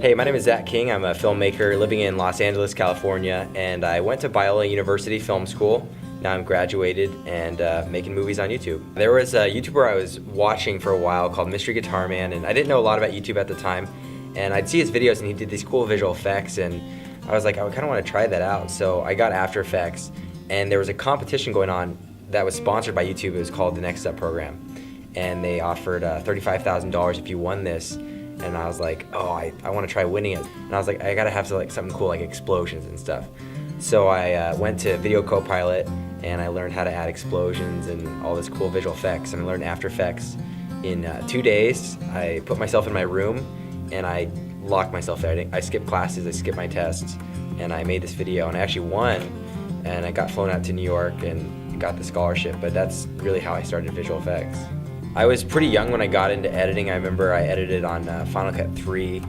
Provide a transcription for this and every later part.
Hey, my name is Zach King. I'm a filmmaker living in Los Angeles, California, and I went to Biola University Film School. Now I'm graduated and making movies on YouTube. There was a YouTuber I was watching for a while called Mystery Guitar Man, and I didn't know a lot about YouTube at the time. And I'd see his videos and he did these cool visual effects, and I was like, I kind of want to try that out. So I got After Effects, and there was a competition going on that was sponsored by YouTube. It was called the Next Step Program, and they offered $35,000 if you won this. And I was like, oh, I want to try winning it. And I was like, I gotta have something cool like explosions and stuff. So I went to Video Copilot and I learned how to add explosions and all this cool visual effects. And I learned After Effects in 2 days. I put myself in my room and I locked myself there. I skipped classes, I skipped my tests, and I made this video and I actually won. And I got flown out to New York and got the scholarship, but that's really how I started visual effects. I was pretty young when I got into editing. I remember I edited on Final Cut 3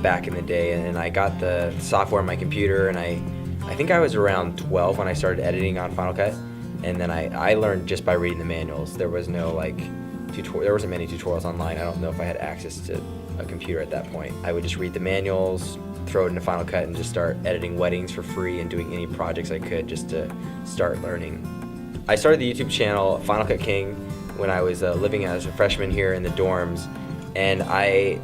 back in the day, and I got the software on my computer, and I think I was around 12 when I started editing on Final Cut, and then I learned just by reading the manuals. There was no there wasn't many tutorials online. I don't know if I had access to a computer at that point. I would just read the manuals, throw it into Final Cut, and just start editing weddings for free and doing any projects I could just to start learning. I started the YouTube channel Final Cut King when I was living as a freshman here in the dorms, and I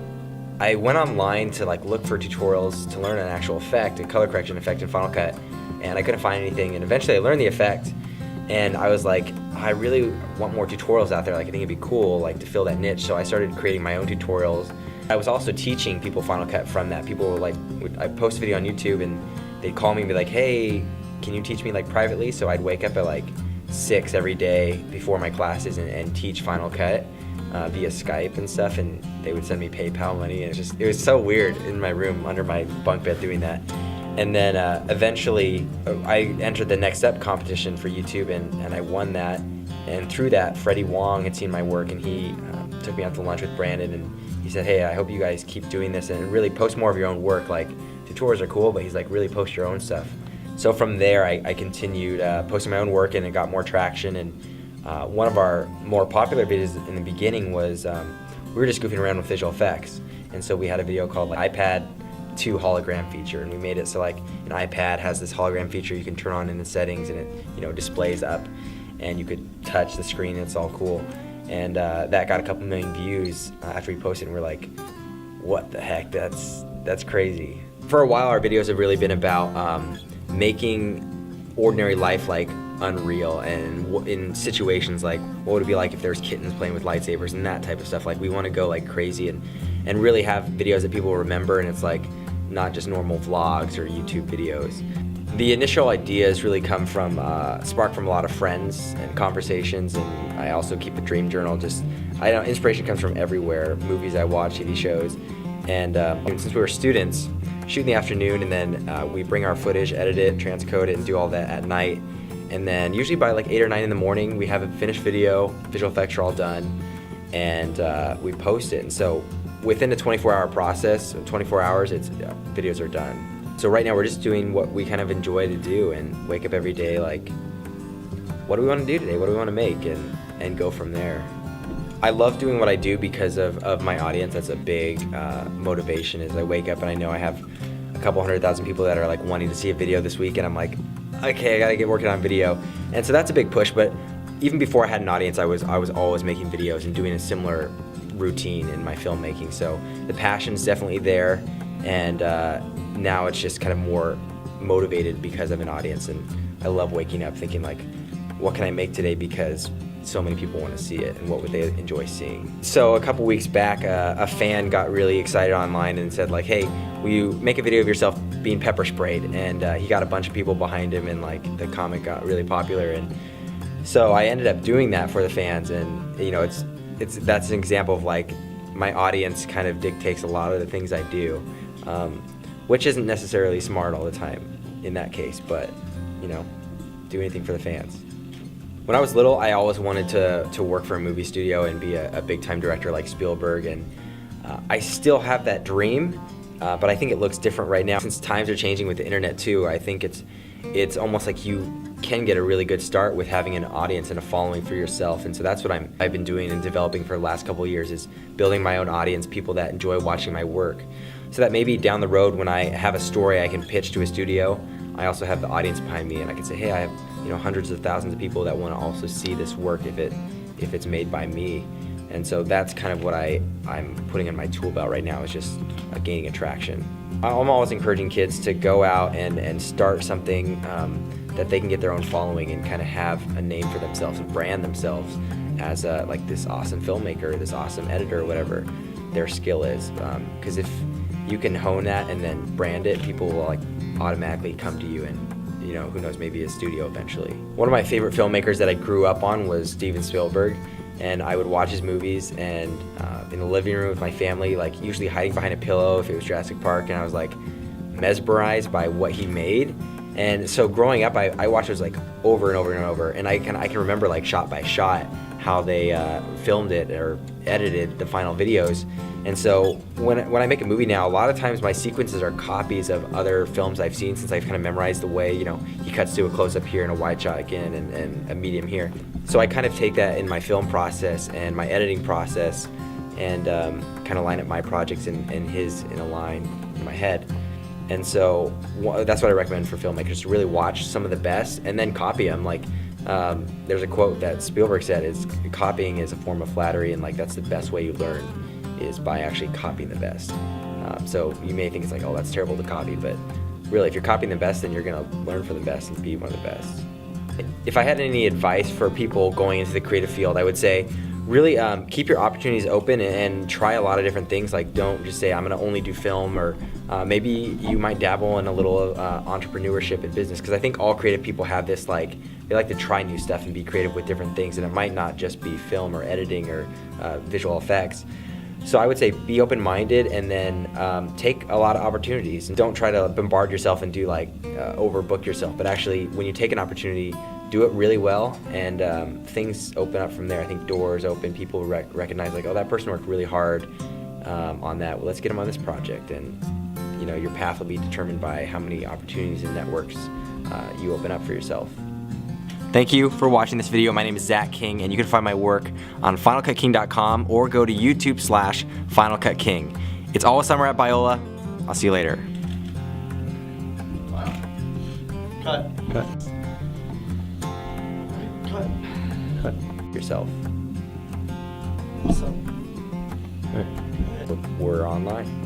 went online to look for tutorials to learn an actual effect, a color correction effect in Final Cut, and I couldn't find anything, and eventually I learned the effect, and I was like, I really want more tutorials out there. I think it'd be cool to fill that niche, so I started creating my own tutorials. I was also teaching people Final Cut from that. People were I'd post a video on YouTube and they'd call me and be like, hey, can you teach me privately? So I'd wake up at 6 every day before my classes and teach Final Cut via Skype and stuff, and they would send me PayPal money, and it was so weird in my room under my bunk bed doing that. And then eventually I entered the Next Step competition for YouTube, and I won that, and through that Freddie Wong had seen my work, and he took me out to lunch with Brandon, and he said, hey, I hope you guys keep doing this and really post more of your own work. Tutorials are cool, but he's really post your own stuff. So from there, I continued posting my own work, and it got more traction. And one of our more popular videos in the beginning was we were just goofing around with visual effects. And so we had a video called iPad 2 hologram feature, and we made it so an iPad has this hologram feature you can turn on in the settings, and it displays up, and you could touch the screen. It's all cool. And that got a couple million views after we posted, and we're like, what the heck? That's crazy. For a while, our videos have really been about making ordinary life unreal, and in situations what would it be like if there's kittens playing with lightsabers and that type of stuff. We want to go crazy and really have videos that people remember, and it's not just normal vlogs or YouTube videos. The initial ideas really come from spark from a lot of friends and conversations, and I also keep a dream journal. I know inspiration comes from everywhere, movies I watch, TV shows, and since we were students, shoot in the afternoon, and then we bring our footage, edit it, transcode it, and do all that at night. And then usually by 8 or 9 in the morning, we have a finished video, visual effects are all done, and we post it. And so within a 24-hour process, 24 hours, videos are done. So right now we're just doing what we kind of enjoy to do, and wake up every day what do we want to do today? What do we want to make? And go from there. I love doing what I do because of my audience. That's a big motivation. Is I wake up and I know I have a couple 100,000 people that are wanting to see a video this week, and I'm like, okay, I gotta get working on video. And so that's a big push. But even before I had an audience, I was always making videos and doing a similar routine in my filmmaking. So the passion's definitely there, and now it's just kind of more motivated because of an audience. And I love waking up thinking what can I make today, because so many people want to see it, and what would they enjoy seeing. So a couple weeks back, a fan got really excited online and said hey, will you make a video of yourself being pepper sprayed? And he got a bunch of people behind him, and the comment got really popular. And so I ended up doing that for the fans, and that's an example of my audience kind of dictates a lot of the things I do, which isn't necessarily smart all the time in that case, but do anything for the fans. When I was little, I always wanted to work for a movie studio and be a big-time director like Spielberg, and I still have that dream, but I think it looks different right now. Since times are changing with the internet too, I think it's almost you can get a really good start with having an audience and a following for yourself. And so that's what I've been doing and developing for the last couple of years, is building my own audience, people that enjoy watching my work. so that maybe down the road when I have a story I can pitch to a studio, I also have the audience behind me and I can say, hey, I have hundreds of thousands of people that want to also see this work if it's made by me. And so that's kind of what I'm putting in my tool belt right now, is just gaining attraction. I'm always encouraging kids to go out and start something that they can get their own following and kind of have a name for themselves and brand themselves as like this awesome filmmaker, this awesome editor, whatever their skill is. Because if you can hone that and then brand it, people will like automatically come to you and who knows, maybe a studio eventually. One of my favorite filmmakers that I grew up on was Steven Spielberg, and I would watch his movies and in the living room with my family, like usually hiding behind a pillow if it was Jurassic Park, and I was like mesmerized by what he made. And so growing up, I watched those like over and over and over, and I can remember like shot by shot how they filmed it or edited the final videos. And so when I make a movie now, a lot of times my sequences are copies of other films I've seen, since I've kind of memorized the way, he cuts to a close-up here and a wide shot again and a medium here. So I kind of take that in my film process and my editing process and kind of line up my projects and his in a line in my head. And so that's what I recommend for filmmakers, to really watch some of the best and then copy them. Like there's a quote that Spielberg said, is copying is a form of flattery, and like that's the best way you learn, is by actually copying the best. So you may think it's like, oh, that's terrible to copy, but really if you're copying the best, then you're gonna learn from the best and be one of the best. If I had any advice for people going into the creative field, I would say really keep your opportunities open and try a lot of different things. Like don't just say I'm gonna only do film, or maybe you might dabble in a little entrepreneurship and business, because I think all creative people have this, like they like to try new stuff and be creative with different things, and it might not just be film or editing or visual effects. So I would say be open-minded and then take a lot of opportunities. Don't try to bombard yourself and do like overbook yourself, but actually when you take an opportunity, do it really well, and things open up from there. I think doors open, people recognize like, oh, that person worked really hard on that, well, let's get them on this project. And your path will be determined by how many opportunities and networks you open up for yourself. Thank you for watching this video. My name is Zach King, and you can find my work on finalcutking.com or go to YouTube/FinalCutKing. It's all summer at Biola. I'll see you later. Wow. Cut. Yourself. So. We're online.